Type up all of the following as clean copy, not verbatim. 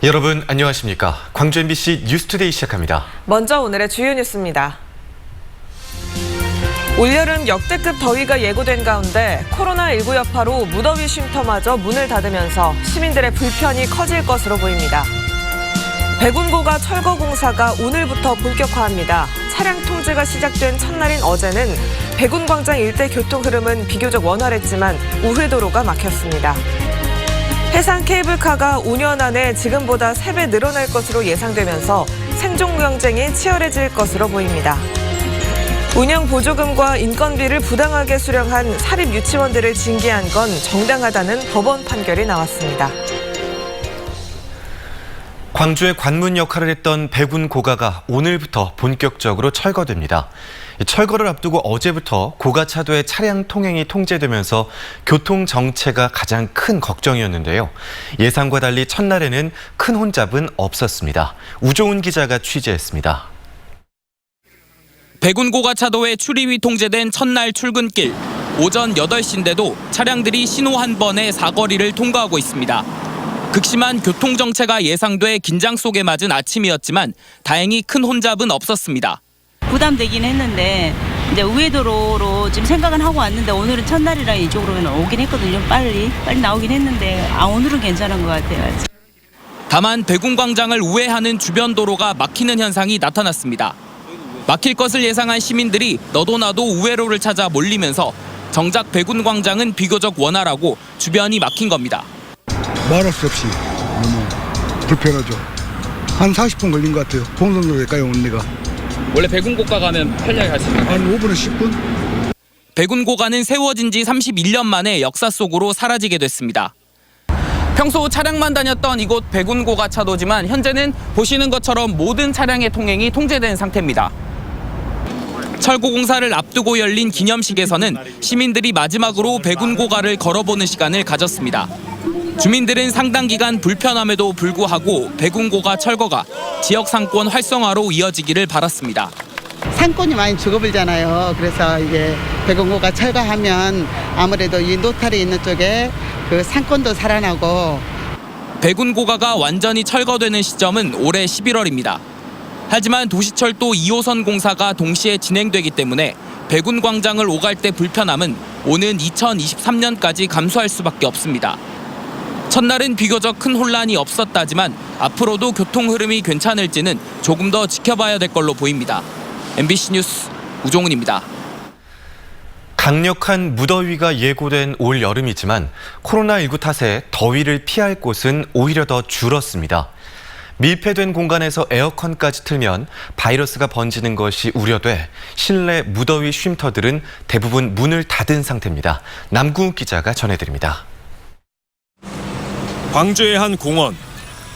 여러분 안녕하십니까? 광주 MBC 뉴스투데이 시작합니다. 먼저 오늘의 주요 뉴스입니다. 올여름 역대급 더위가 예고된 가운데 코로나19 여파로 무더위 쉼터마저 문을 닫으면서 시민들의 불편이 커질 것으로 보입니다. 백운고가 철거 공사가 오늘부터 본격화합니다. 차량 통제가 시작된 첫날인 어제는 백운광장 일대 교통 흐름은 비교적 원활했지만 우회도로가 막혔습니다. 해상 케이블카가 5년 안에 지금보다 3배 늘어날 것으로 예상되면서 생존 경쟁이 치열해질 것으로 보입니다. 운영 보조금과 인건비를 부당하게 수령한 사립 유치원들을 징계한 건 정당하다는 법원 판결이 나왔습니다. 광주의 관문 역할을 했던 백운고가가 오늘부터 본격적으로 철거됩니다. 철거를 앞두고 어제부터 고가차도의 차량 통행이 통제되면서 교통 정체가 가장 큰 걱정이었는데요. 예상과 달리 첫날에는 큰 혼잡은 없었습니다. 우종훈 기자가 취재했습니다. 백운고가차도의 출입이 통제된 첫날 출근길. 오전 8시인데도 차량들이 신호 한 번에 사거리를 통과하고 있습니다. 극심한 교통 정체가 예상돼 긴장 속에 맞은 아침이었지만 다행히 큰 혼잡은 없었습니다. 부담되긴 했는데 이제 우회도로로 지금 생각은 하고 왔는데 오늘은 첫날이라 이쪽으로 오긴 했거든요. 빨리 나오긴 했는데 오늘은 괜찮은 것 같아요. 다만 백운광장을 우회하는 주변 도로가 막히는 현상이 나타났습니다. 막힐 것을 예상한 시민들이 너도 나도 우회로를 찾아 몰리면서 정작 백운광장은 비교적 원활하고 주변이 막힌 겁니다. 말할 수 없이 너무 불편하죠. 한 40분 걸린 것 같아요. 봉성역까지 온 데가. 원래 백운고가 가면 편리하게 갈 수 있나요? 한 5분에 10분? 백운고가는 세워진 지 31년 만에 역사 속으로 사라지게 됐습니다. 평소 차량만 다녔던 이곳 백운고가 차도지만 현재는 보시는 것처럼 모든 차량의 통행이 통제된 상태입니다. 철거 공사를 앞두고 열린 기념식에서는 시민들이 마지막으로 백운고가를 걸어보는 시간을 가졌습니다. 주민들은 상당 기간 불편함에도 불구하고 백운고가 철거가 지역 상권 활성화로 이어지기를 바랐습니다. 상권이 많이 죽어버리잖아요. 그래서 이제 백운고가 철거하면 아무래도 이 노탈이 있는 쪽에 그 상권도 살아나고. 백운고가가 완전히 철거되는 시점은 올해 11월입니다. 하지만 도시철도 2호선 공사가 동시에 진행되기 때문에 백운광장을 오갈 때 불편함은 오는 2023년까지 감소할 수밖에 없습니다. 첫날은 비교적 큰 혼란이 없었다지만 앞으로도 교통 흐름이 괜찮을지는 조금 더 지켜봐야 될 걸로 보입니다. MBC 뉴스 우종훈입니다. 강력한 무더위가 예고된 올 여름이지만 코로나19 탓에 더위를 피할 곳은 오히려 더 줄었습니다. 밀폐된 공간에서 에어컨까지 틀면 바이러스가 번지는 것이 우려돼 실내 무더위 쉼터들은 대부분 문을 닫은 상태입니다. 남궁욱 기자가 전해드립니다. 광주의 한 공원.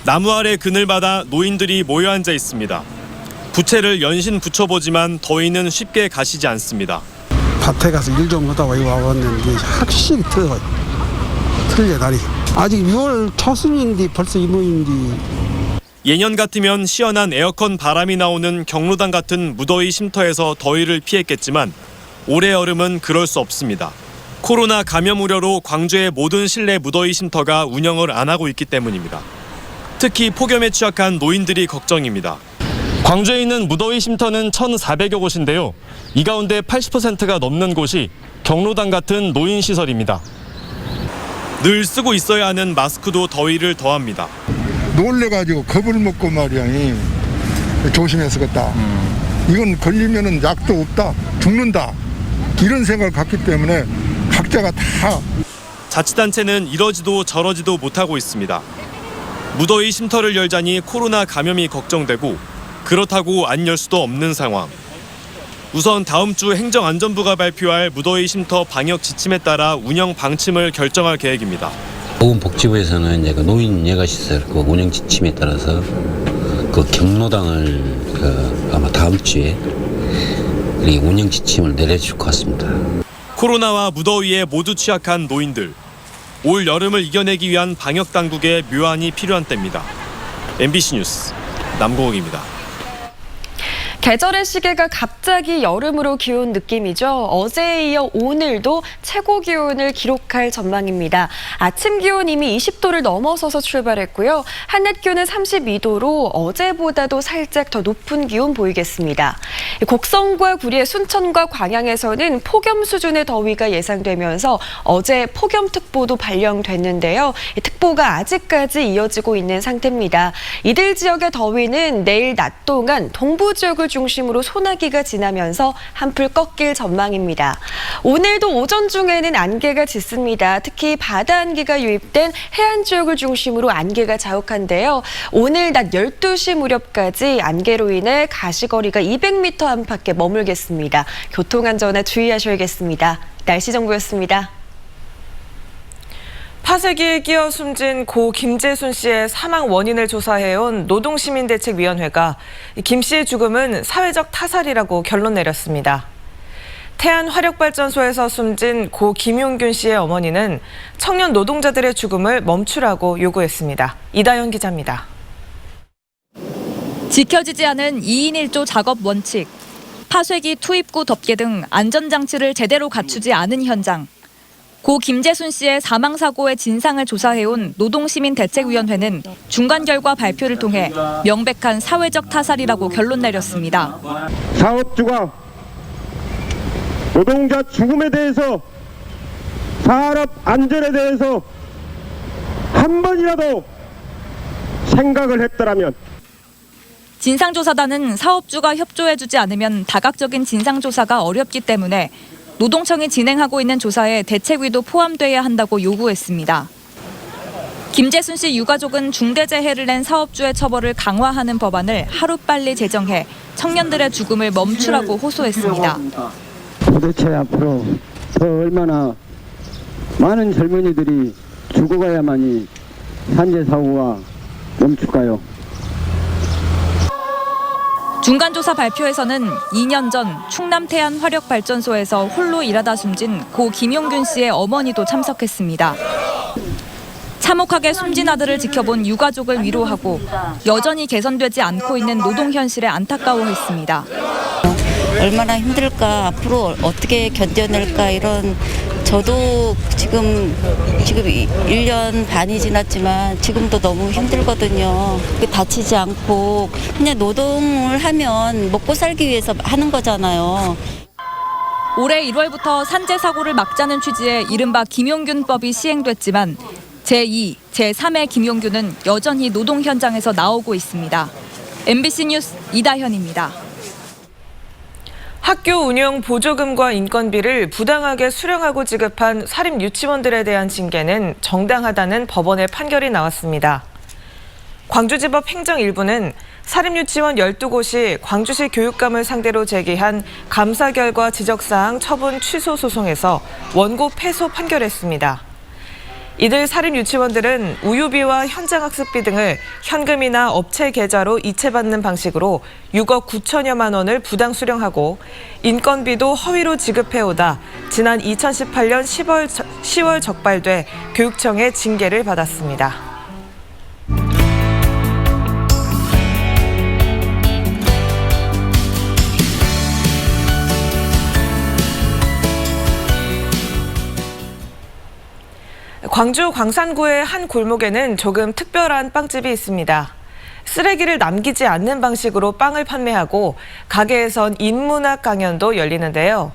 나무 아래 그늘마다 노인들이 모여 앉아 있습니다. 부채를 연신 붙여보지만 더위는 쉽게 가시지 않습니다. 밭에 가서 일 좀 하다 와봤는데 확실히 틀려 다리. 아직 6월 초순인데 벌써 이 모인데. 예년 같으면 시원한 에어컨 바람이 나오는 경로당 같은 무더위 쉼터에서 더위를 피했겠지만 올해 여름은 그럴 수 없습니다. 코로나 감염 우려로 광주의 모든 실내 무더위 쉼터가 운영을 안 하고 있기 때문입니다. 특히 폭염에 취약한 노인들이 걱정입니다. 광주에 있는 무더위 쉼터는 1,400여 곳인데요. 이 가운데 80%가 넘는 곳이 경로당 같은 노인 시설입니다. 늘 쓰고 있어야 하는 마스크도 더위를 더합니다. 놀래가지고 겁을 먹고 말이야. 조심해서 걷다. 이건 걸리면은 약도 없다. 죽는다. 이런 생각을 갖기 때문에 각자가 다. 자치단체는 이러지도 저러지도 못하고 있습니다. 무더위 쉼터를 열자니 코로나 감염이 걱정되고 그렇다고 안 열 수도 없는 상황. 우선 다음 주 행정안전부가 발표할 무더위 쉼터 방역 지침에 따라 운영 방침을 결정할 계획입니다. 보건복지부에서는 이제 그 노인 예가시설 그 운영 지침에 따라서 그 경로당을 아마 다음 주에 운영 지침을 내려줄 것 같습니다. 코로나와 무더위에 모두 취약한 노인들. 올 여름을 이겨내기 위한 방역 당국의 묘안이 필요한 때입니다. MBC 뉴스 남궁욱입니다. 계절의 시계가 갑자기 여름으로 기운 느낌이죠. 어제에 이어 오늘도 최고 기온을 기록할 전망입니다. 아침 기온 이미 20도를 넘어서서 출발했고요. 한낮 기온은 32도로 어제보다도 살짝 더 높은 기온 보이겠습니다. 곡성과 구리, 순천과 광양에서는 폭염 수준의 더위가 예상되면서 어제 폭염특보도 발령됐는데요. 특보가 아직까지 이어지고 있는 상태입니다. 이들 지역의 더위는 내일 낮 동안 동부 지역을 중심으로 소나기가 지나면서 한풀 꺾일 전망입니다. 오늘도 오전 중에는 안개가 짙습니다. 특히 바다 안개가 유입된 해안 지역을 중심으로 안개가 자욱한데요. 오늘 낮 12시 무렵까지 안개로 인해 가시거리가 200m 안팎에 머물겠습니다. 교통안전에 주의하셔야겠습니다. 날씨 정보였습니다. 파쇄기에 끼어 숨진 고 김재순 씨의 사망 원인을 조사해온 노동시민대책위원회가 김 씨의 죽음은 사회적 타살이라고 결론 내렸습니다. 태안화력발전소에서 숨진 고 김용균 씨의 어머니는 청년 노동자들의 죽음을 멈추라고 요구했습니다. 이다현 기자입니다. 지켜지지 않은 2인 1조 작업 원칙, 파쇄기 투입구 덮개 등 안전장치를 제대로 갖추지 않은 현장. 고 김재순 씨의 사망사고의 진상을 조사해온 노동시민대책위원회는 중간 결과 발표를 통해 명백한 사회적 타살이라고 결론 내렸습니다. 사업주가 노동자 죽음에 대해서 산업 안전에 대해서 한 번이라도 생각을 했더라면 진상조사단은 사업주가 협조해주지 않으면 다각적인 진상조사가 어렵기 때문에 노동청이 진행하고 있는 조사에 대책위도 포함돼야 한다고 요구했습니다. 김재순 씨 유가족은 중대재해를 낸 사업주의 처벌을 강화하는 법안을 하루빨리 제정해 청년들의 죽음을 멈추라고 호소했습니다. 도대체 앞으로 더 얼마나 많은 젊은이들이 죽어가야만이 산재 사고가 멈출까요? 중간조사 발표에서는 2년 전 충남 태안 화력발전소에서 홀로 일하다 숨진 고 김용균 씨의 어머니도 참석했습니다. 참혹하게 숨진 아들을 지켜본 유가족을 위로하고 여전히 개선되지 않고 있는 노동 현실에 안타까워했습니다. 얼마나 힘들까, 앞으로 어떻게 견뎌낼까, 이런, 저도 지금 1년 반이 지났지만 지금도 너무 힘들거든요. 다치지 않고 그냥 노동을 하면 먹고 살기 위해서 하는 거잖아요. 올해 1월부터 산재 사고를 막자는 취지의 이른바 김용균법이 시행됐지만 제2, 제3의 김용균은 여전히 노동 현장에서 나오고 있습니다. MBC 뉴스 이다현입니다. 학교 운영 보조금과 인건비를 부당하게 수령하고 지급한 사립 유치원들에 대한 징계는 정당하다는 법원의 판결이 나왔습니다. 광주지법 행정 1부는 사립 유치원 12곳이 광주시 교육감을 상대로 제기한 감사 결과 지적사항 처분 취소 소송에서 원고 패소 판결했습니다. 이들 사립 유치원들은 우유비와 현장학습비 등을 현금이나 업체 계좌로 이체받는 방식으로 6억 9천여만 원을 부당 수령하고 인건비도 허위로 지급해오다 지난 2018년 10월 적발돼 교육청의 징계를 받았습니다. 광주 광산구의 한 골목에는 조금 특별한 빵집이 있습니다. 쓰레기를 남기지 않는 방식으로 빵을 판매하고 가게에선 인문학 강연도 열리는데요.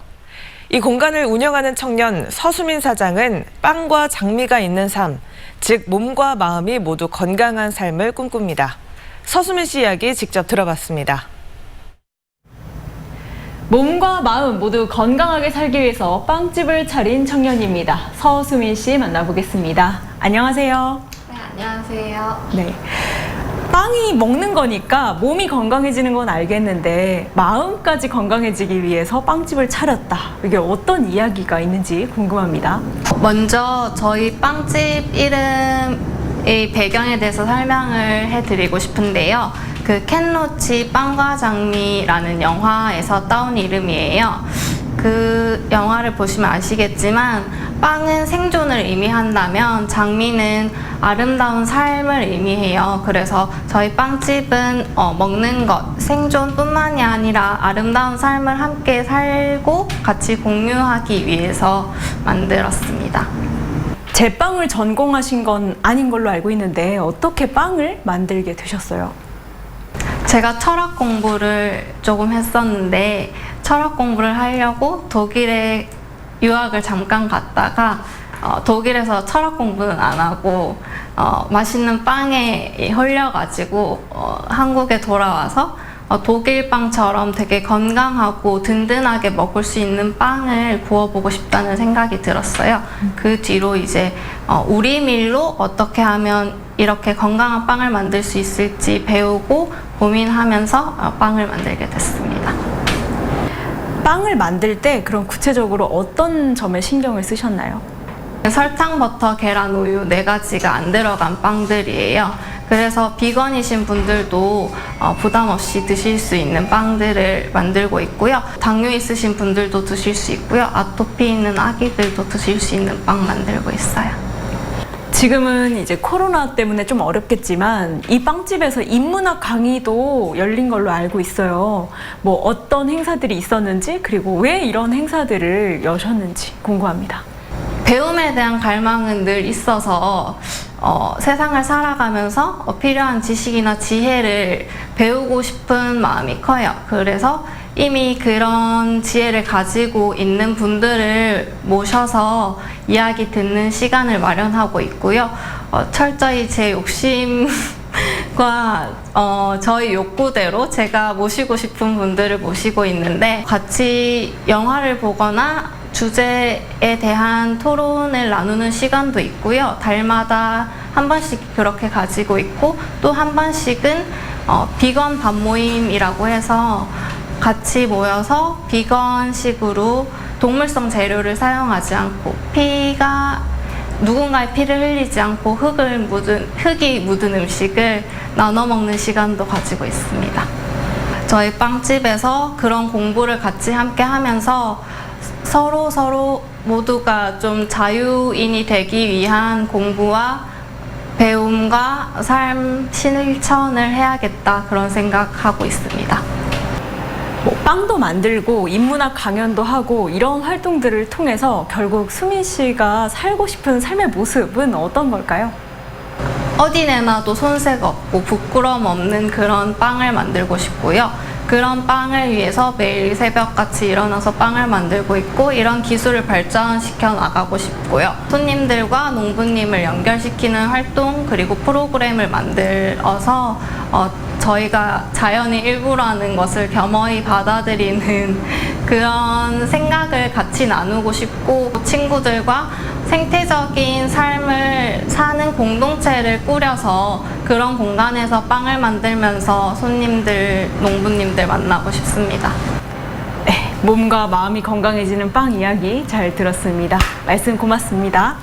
이 공간을 운영하는 청년 서수민 사장은 빵과 장미가 있는 삶, 즉 몸과 마음이 모두 건강한 삶을 꿈꿉니다. 서수민 씨 이야기 직접 들어봤습니다. 몸과 마음 모두 건강하게 살기 위해서 빵집을 차린 청년입니다. 서수민 씨 만나보겠습니다. 안녕하세요. 네, 안녕하세요. 네. 빵이 먹는 거니까 몸이 건강해지는 건 알겠는데 마음까지 건강해지기 위해서 빵집을 차렸다. 이게 어떤 이야기가 있는지 궁금합니다. 먼저 저희 빵집 이름의 배경에 대해서 설명을 해드리고 싶은데요. 그 켄로치 빵과 장미라는 영화에서 따온 이름이에요. 그 영화를 보시면 아시겠지만 빵은 생존을 의미한다면 장미는 아름다운 삶을 의미해요. 그래서 저희 빵집은 먹는 것, 생존뿐만이 아니라 아름다운 삶을 함께 살고 같이 공유하기 위해서 만들었습니다. 제빵을 전공하신 건 아닌 걸로 알고 있는데 어떻게 빵을 만들게 되셨어요? 제가 철학 공부를 조금 했었는데 철학 공부를 하려고 독일에 유학을 잠깐 갔다가 독일에서 철학 공부는 안 하고 맛있는 빵에 홀려가지고 한국에 돌아와서 독일 빵처럼 되게 건강하고 든든하게 먹을 수 있는 빵을 구워보고 싶다는 생각이 들었어요. 그 뒤로 이제 우리밀로 어떻게 하면 이렇게 건강한 빵을 만들 수 있을지 배우고 고민하면서 빵을 만들게 됐습니다. 빵을 만들 때 그럼 구체적으로 어떤 점에 신경을 쓰셨나요? 설탕, 버터, 계란, 우유 4가지가 안 들어간 빵들이에요. 그래서 비건이신 분들도 부담 없이 드실 수 있는 빵들을 만들고 있고요. 당뇨 있으신 분들도 드실 수 있고요. 아토피 있는 아기들도 드실 수 있는 빵 만들고 있어요. 지금은 이제 코로나 때문에 좀 어렵겠지만 이 빵집에서 인문학 강의도 열린 걸로 알고 있어요. 뭐 어떤 행사들이 있었는지 그리고 왜 이런 행사들을 여셨는지 궁금합니다. 배움에 대한 갈망은 늘 있어서 세상을 살아가면서 필요한 지식이나 지혜를 배우고 싶은 마음이 커요. 그래서 이미 그런 지혜를 가지고 있는 분들을 모셔서 이야기 듣는 시간을 마련하고 있고요. 철저히 제 욕심과 저희 욕구대로 제가 모시고 싶은 분들을 모시고 있는데 같이 영화를 보거나 주제에 대한 토론을 나누는 시간도 있고요. 달마다 한 번씩 그렇게 가지고 있고 또 한 번씩은 비건 밥 모임이라고 해서 같이 모여서 비건식으로 동물성 재료를 사용하지 않고 누군가의 피를 흘리지 않고 흙이 묻은 음식을 나눠 먹는 시간도 가지고 있습니다. 저희 빵집에서 그런 공부를 같이 함께 하면서 서로 모두가 좀 자유인이 되기 위한 공부와 배움과 삶 실천을 해야겠다 그런 생각하고 있습니다. 빵도 만들고 인문학 강연도 하고 이런 활동들을 통해서 결국 수민 씨가 살고 싶은 삶의 모습은 어떤 걸까요? 어디 내놔도 손색 없고 부끄럼 없는 그런 빵을 만들고 싶고요. 그런 빵을 위해서 매일 새벽같이 일어나서 빵을 만들고 있고 이런 기술을 발전시켜 나가고 싶고요. 손님들과 농부님을 연결시키는 활동 그리고 프로그램을 만들어서 저희가 자연의 일부라는 것을 겸허히 받아들이는 그런 생각을 같이 나누고 싶고 친구들과 생태적인 삶을 사는 공동체를 꾸려서 그런 공간에서 빵을 만들면서 손님들, 농부님들 만나고 싶습니다. 네, 몸과 마음이 건강해지는 빵 이야기 잘 들었습니다. 말씀 고맙습니다.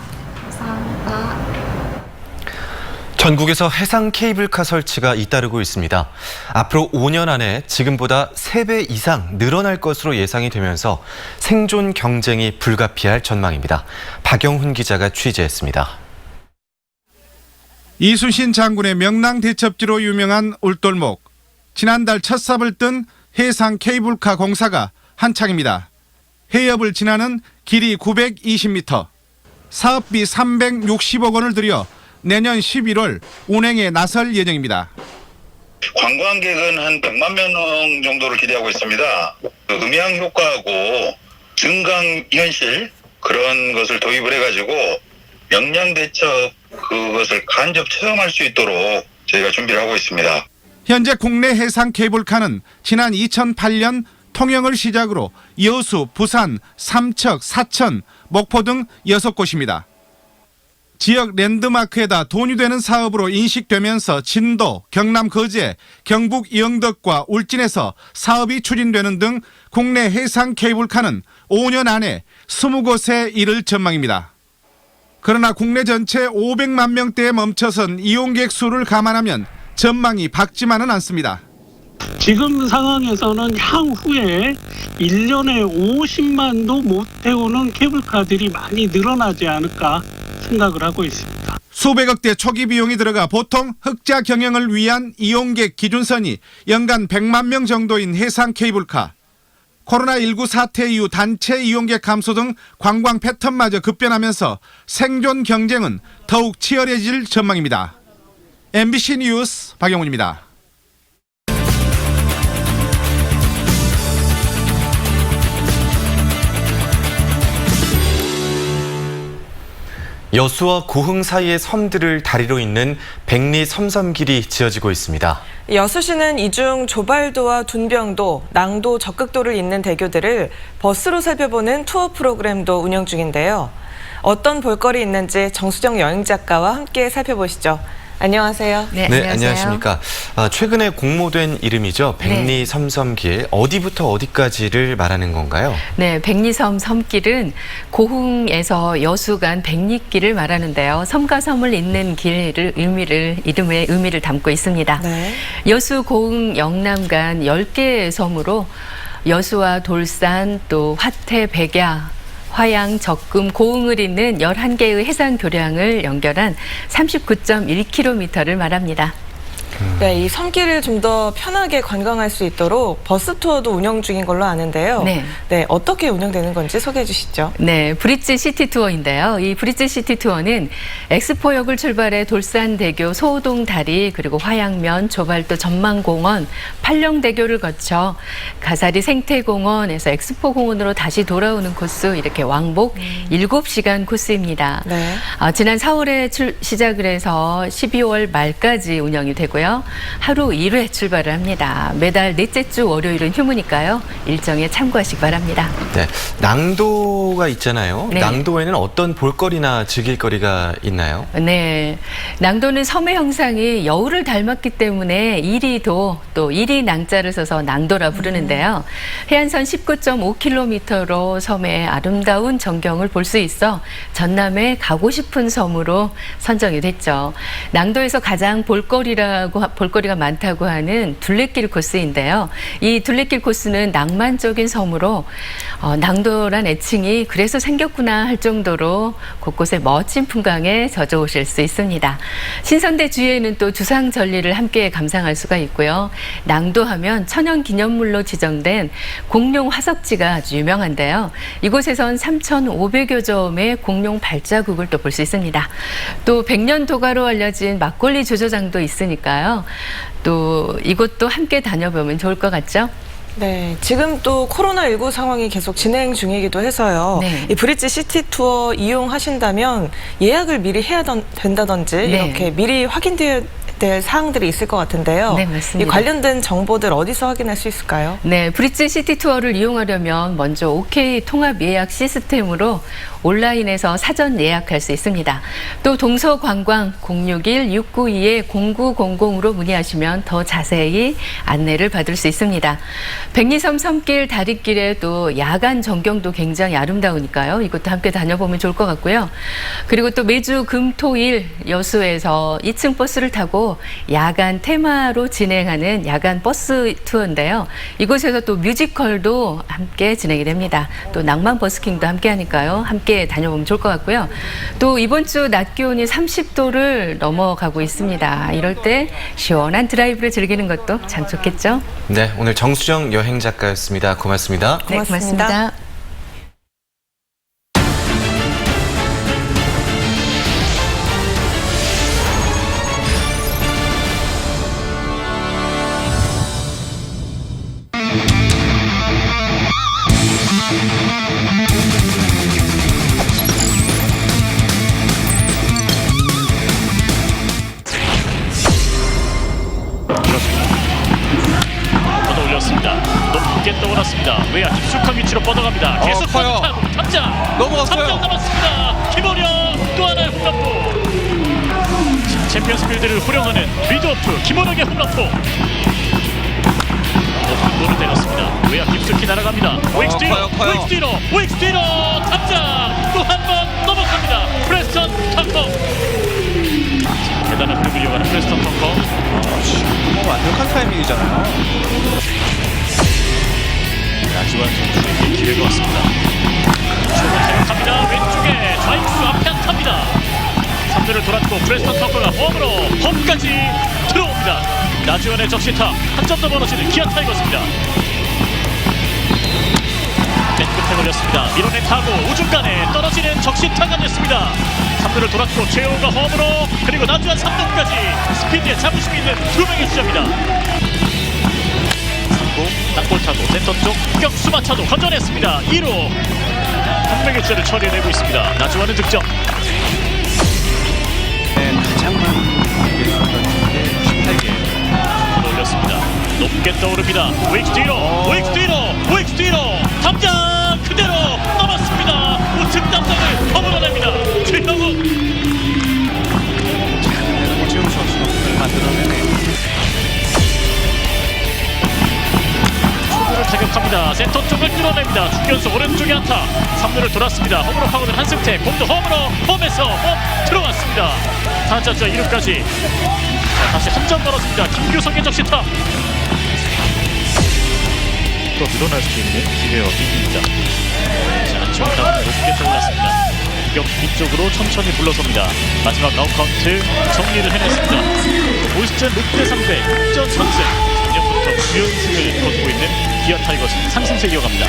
감사합니다. 전국에서 해상 케이블카 설치가 잇따르고 있습니다. 앞으로 5년 안에 지금보다 3배 이상 늘어날 것으로 예상이 되면서 생존 경쟁이 불가피할 전망입니다. 박영훈 기자가 취재했습니다. 이순신 장군의 명랑 대첩지로 유명한 울돌목. 지난달 첫 삽을 뜬 해상 케이블카 공사가 한창입니다. 해협을 지나는 길이 920m, 사업비 360억 원을 들여 내년 11월 운행에 나설 예정입니다. 관광객은 한 100만 명 정도를 기대하고 있습니다. 음향 효과하고 증강 현실 그런 것을 도입을 해가지고 명량 대첩 그것을 간접 체험할 수 있도록 저희가 준비를 하고 있습니다. 현재 국내 해상 케이블카는 지난 2008년 통영을 시작으로 여수, 부산, 삼척, 사천, 목포 등 6곳입니다. 지역 랜드마크에다 돈이 되는 사업으로 인식되면서 진도, 경남 거제, 경북 영덕과 울진에서 사업이 추진되는 등 국내 해상 케이블카는 5년 안에 20곳에 이를 전망입니다. 그러나 국내 전체 500만 명대에 멈춰선 이용객 수를 감안하면 전망이 밝지만은 않습니다. 지금 상황에서는 향후에 1년에 50만도 못 태우는 케이블카들이 많이 늘어나지 않을까 생각을 하고 있습니다. 수백억대 초기 비용이 들어가 보통 흑자 경영을 위한 이용객 기준선이 연간 100만 명 정도인 해상 케이블카. 코로나19 사태 이후 단체 이용객 감소 등 관광 패턴마저 급변하면서 생존 경쟁은 더욱 치열해질 전망입니다. MBC 뉴스 박영훈입니다. 여수와 고흥 사이의 섬들을 다리로 잇는 백리 섬섬길이 지어지고 있습니다. 여수시는 이 중 조발도와 둔병도, 낭도, 적극도를 잇는 대교들을 버스로 살펴보는 투어 프로그램도 운영 중인데요. 어떤 볼거리 있는지 정수정 여행작가와 함께 살펴보시죠. 안녕하세요. 네, 안녕하십니까. 최근에 공모된 이름이죠. 백리 섬섬길. 어디부터 어디까지를 말하는 건가요? 네, 백리섬 섬길은 고흥에서 여수 간 백리길을 말하는데요. 섬과 섬을 잇는 길을 이름의 의미를 담고 있습니다. 네. 여수, 고흥, 영남 간 10개의 섬으로 여수와 돌산, 또 화태, 백야, 화양, 적금, 고흥을 잇는 11개의 해상 교량을 연결한 39.1km를 말합니다. 네, 이 섬길을 좀 더 편하게 관광할 수 있도록 버스 투어도 운영 중인 걸로 아는데요. 네. 어떻게 운영되는 건지 소개해 주시죠. 네, 브릿지 시티 투어인데요. 이 브릿지 시티 투어는 엑스포역을 출발해 돌산대교, 소호동 다리, 그리고 화양면, 조발도 전망공원, 팔령대교를 거쳐 가사리 생태공원에서 엑스포공원으로 다시 돌아오는 코스, 이렇게 왕복 7시간 코스입니다. 네. 지난 4월에 시작을 해서 12월 말까지 운영이 되고요. 하루 1회 출발을 합니다. 매달 넷째 주 월요일은 휴무니까요. 일정에 참고하시기 바랍니다. 네, 낭도가 있잖아요. 네. 낭도에는 어떤 볼거리나 즐길거리가 있나요? 네, 낭도는 섬의 형상이 여우를 닮았기 때문에 이리도, 또 이리 낭자를 써서 낭도라 부르는데요. 해안선 19.5km로 섬의 아름다운 전경을 볼 수 있어 전남에 가고 싶은 섬으로 선정이 됐죠. 낭도에서 가장 볼거리가 많다고 하는 둘레길 코스인데요. 이 둘레길 코스는 낭만적인 섬으로 낭도란 애칭이 그래서 생겼구나 할 정도로 곳곳에 멋진 풍광에 젖어 오실 수 있습니다. 신선대 주위에는 또 주상 전리를 함께 감상할 수가 있고요. 낭도하면 천연기념물로 지정된 공룡 화석지가 아주 유명한데요. 이곳에선 3,500여 점의 공룡 발자국을 또 볼 수 있습니다. 또 백년도가로 알려진 막걸리 조조장도 있으니까요. 또 이곳도 함께 다녀보면 좋을 것 같죠? 네, 지금 또 코로나19 상황이 계속 진행 중이기도 해서요. 네. 이 브릿지 시티 투어 이용하신다면 예약을 미리 해야 된다든지 이렇게 미리 확인되어야 될 사항들이 있을 것 같은데요. 네, 맞습니다. 이 관련된 정보들 어디서 확인할 수 있을까요? 네, 브릿지 시티 투어를 이용하려면 먼저 OK 통합 예약 시스템으로 온라인에서 사전 예약할 수 있습니다. 또 동서관광 061-692-0900으로 문의하시면 더 자세히 안내를 받을 수 있습니다. 백리섬 섬길 다리길에 또 야간 전경도 굉장히 아름다우니까요. 이것도 함께 다녀보면 좋을 것 같고요. 그리고 또 매주 금, 토, 일 여수에서 2층 버스를 타고 야간 테마로 진행하는 야간 버스 투어인데요. 이곳에서 또 뮤지컬도 함께 진행이 됩니다. 또 낭만 버스킹도 함께 하니까요. 함께 다녀보면 좋을 것 같고요. 또 이번 주 낮 기온이 30도를 넘어가고 있습니다. 이럴 때 시원한 드라이브를 즐기는 것도 참 좋겠죠? 네, 오늘 정수정 여행작가였습니다. 고맙습니다. 네, 고맙습니다. 높게 떠올랐습니다. 외야 깊숙한 위치로 뻗어갑니다. 계속 타고 탑장 넘어갔어요. 남았습니다. 김원영 또 하나의 홈런포. 챔피언스 필드를 후령하는 리드오프 김원영의 홈런포. 높은 볼을 때렸습니다. 외야 깊숙이 날아갑니다. 웨익스 뒤로 탑장 또 한 번 넘어갑니다. 프레스턴 턴커. 대단한 흐름을 이용하는 프레스턴 턴커. 완벽한 타이밍이잖아요. 돌았습니다. 최고 타격합니다. 왼쪽에 좌익수 앞에 안타입니다. 3루를 돌았고 프레스턴 터커가 홈으로 홈까지 들어옵니다. 나주원의 적시타 한 점 더 벌어지는 기아 타이거스입니다. 맨 끝에 걸렸습니다. 밀어낸 타구 우중간에 떨어지는 적시타가 됐습니다. 3루를 돌았고 최호가 홈으로 그리고 나주원 3루까지 스피드에 자부심이 있는 두 명의 주자입니다. 3구 땅볼 타고 센터 쪽 격수 마차도 건져냈습니다. 2루 한 명의 주자를 처리해내고 있습니다. 나주원은 득점. 가장 많은 공격을 18개 올렸습니다. 높게 떠오릅니다. 우익수 뒤로 우익수 뒤로 담장 그대로 넘었습니다. 우측 담장을 허물어냅니다. 최형욱 최우 선수가 공을 만들어내네요. 초구를 타격합니다. 센터 쪽을 뚫어냅니다. 중견수 오른쪽에 안타. 3루를 돌았습니다. 홈으로 파고든 한승태 공도 홈으로 홈에서 홈 들어왔습니다. 타자자 2루까지 다시 한 점 벌어집니다. 김규성의 적시타. 또 늘어날 수 있는 기회와 위기입니다. 자, 안치홍 타운이 높게 떠올랐습니다. 공격 뒤쪽으로 천천히 물러섭니다. 마지막 아웃 카운트 정리를 해냈습니다. 올 시즌 롯데 상대 전 선승 작년부터 9연승을 거두고 있는 기아 타이거스 상승세 이어갑니다.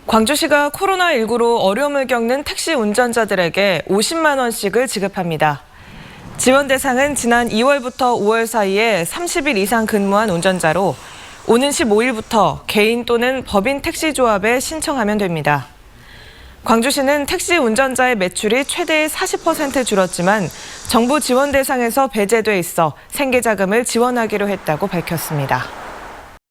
광주시가 코로나19로 어려움을 겪는 택시 운전자들에게 50만 원씩을 지급합니다. 지원 대상은 지난 2월부터 5월 사이에 30일 이상 근무한 운전자로 오는 15일부터 개인 또는 법인 택시조합에 신청하면 됩니다. 광주시는 택시 운전자의 매출이 최대 40% 줄었지만 정부 지원 대상에서 배제돼 있어 생계자금을 지원하기로 했다고 밝혔습니다.